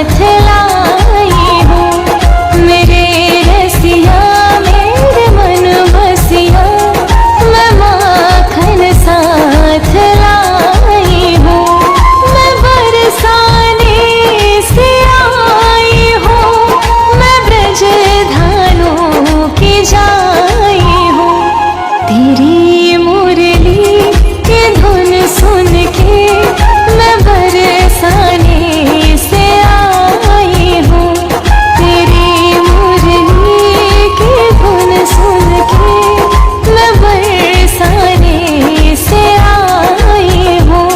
साथ लाई हूँ। मेरे रसिया मेरे मन बसिया मैं माखन साथ लाई हूँ। मैं बरसाने से आई हूँ, मैं ब्रज धानों की जाई हूँ। तेरी मुरली की धुन सुन के मैं बरसाने से आई हूँ। तेरी मुरली की धुन सुन के मैं बरसाने से आई हूँ।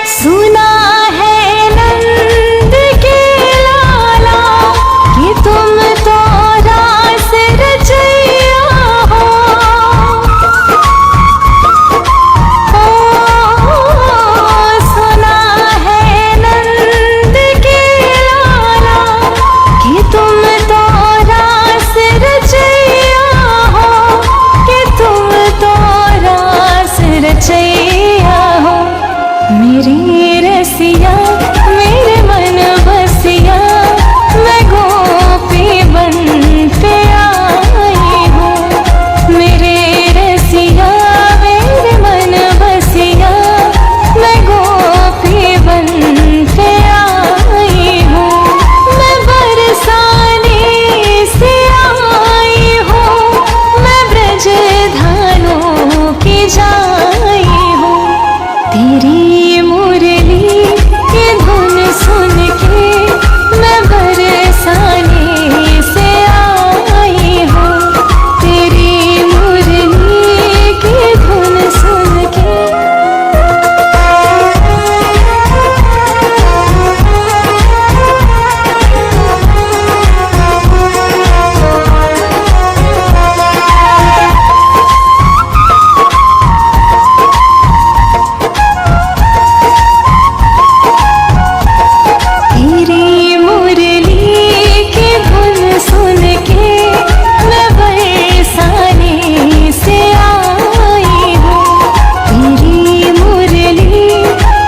सुना है नंद के लाला कि तुम तो रास रचैया हो। सुना है नंद के लाला कि तुम तो रास रचैया हो, कि तुम तो रास रचैया हो। मेरी रसिया मेरे मन बसिया मैं गोपी बन के आई हूँ। मेरे रसिया मेरे मन बसिया मैं गोपी बन के आई हूँ। मैं बरसाने से आई हूँ, मैं ब्रज धानों की जाई हूँ। तेरी मुरली की धुन सुन के मैं बरसाने से आई हूँ। तेरी मुरली की धुन सुन के तेरी मुरली की धुन सुन के मैं बरसाने से आई हूँ। तेरी मुरली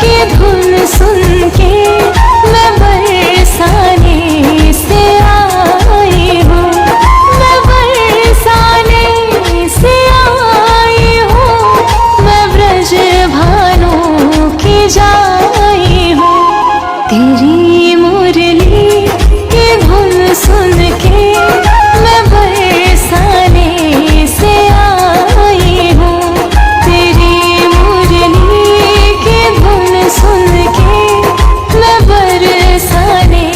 की धुन सुन के मैं बरसाने से आई हूँ। मैं बरसाने से आई हूँ, मैं ब्रज भानों की जाई हूँ। तेरी मुरली की धुन सुन के मैं बरसाने से आई हूँ। तेरी मुरली की धुन सुन के मैं बरसाने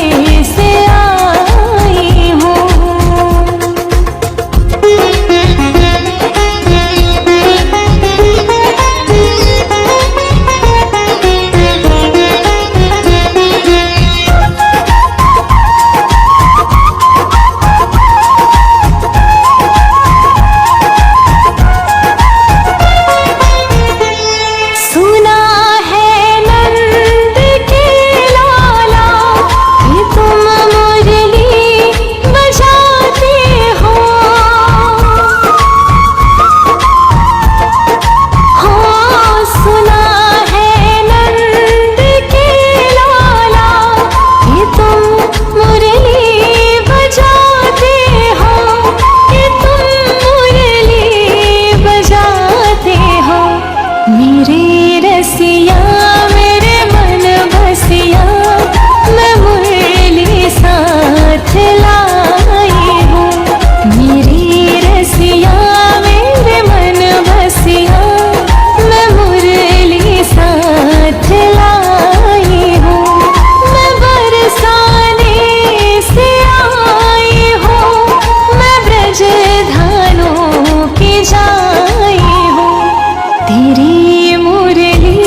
से आई हूँ। सुना है नंद के लाला कि तुम मुरली बजाते हो। सुना है नंद के लाला कि तुम मुरली बजाते हो, कि तुम मुरली बजाते हो। मेरे रसिया मेरे मन बसिया मैं मुरली साथ लाई हूँ। मेरी रसिया मेरे मन बसिया मैं मुरली साथ लाई हूँ। मैं बरसाने से आई हूँ, मैं ब्रज धानों की जाई हूँ। तेरी मुरली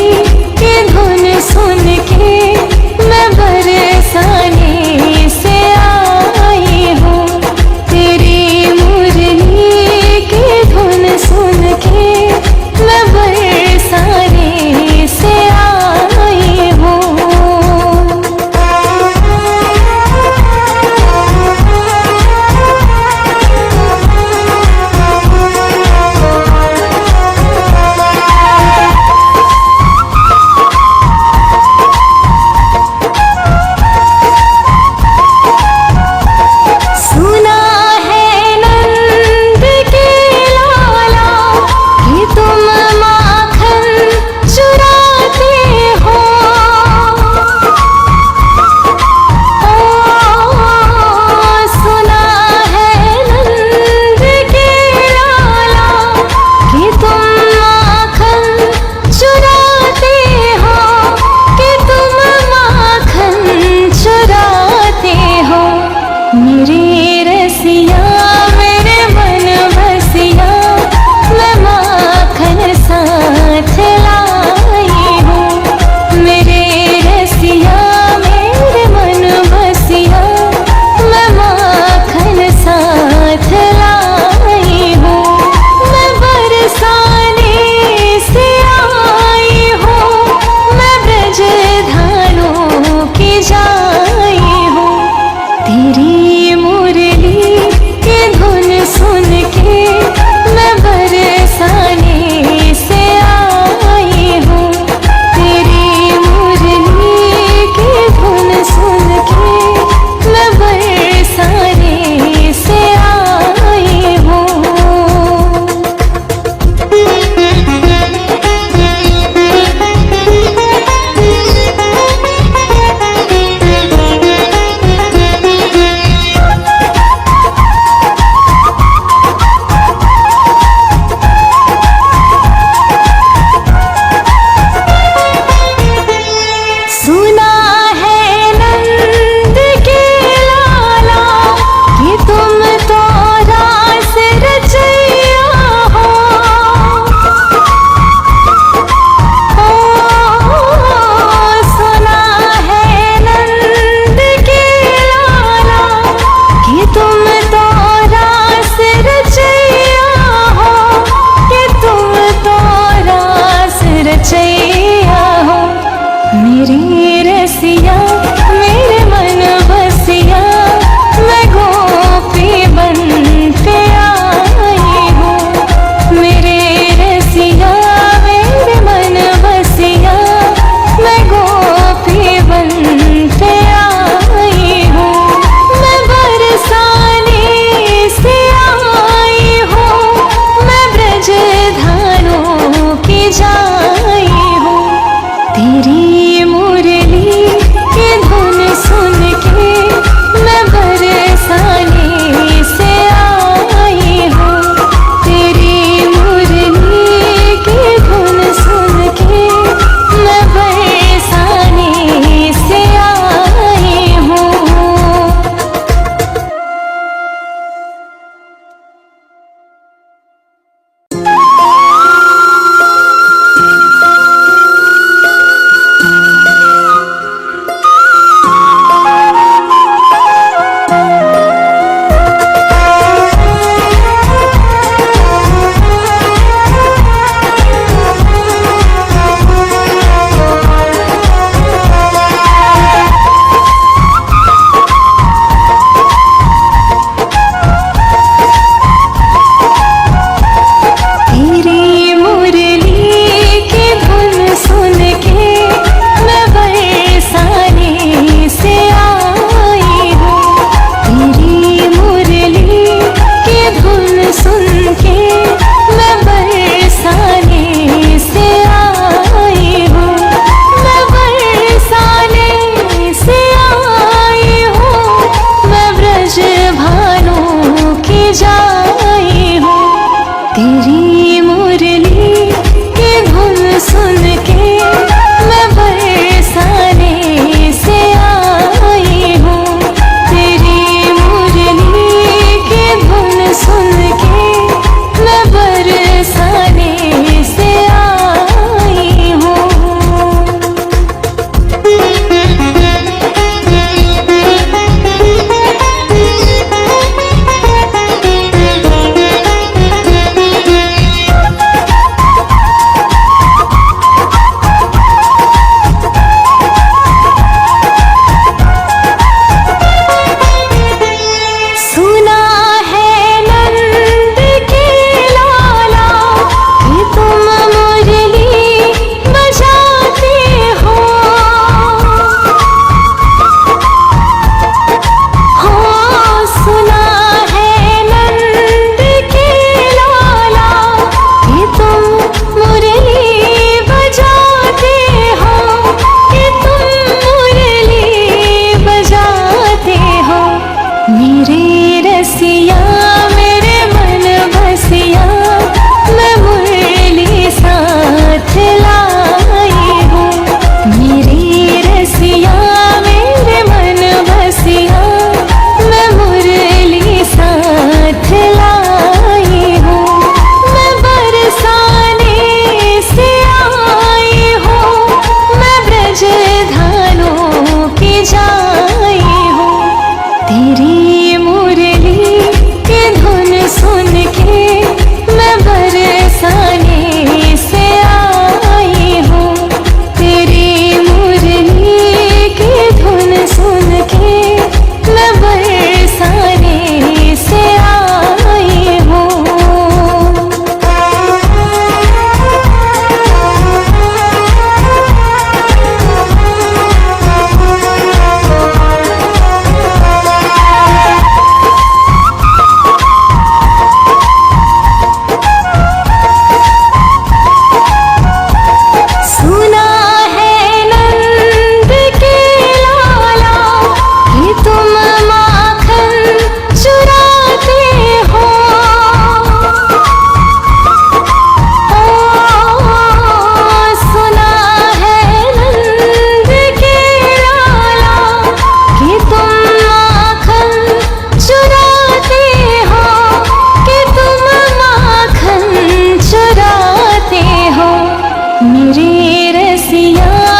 मेरे रसिया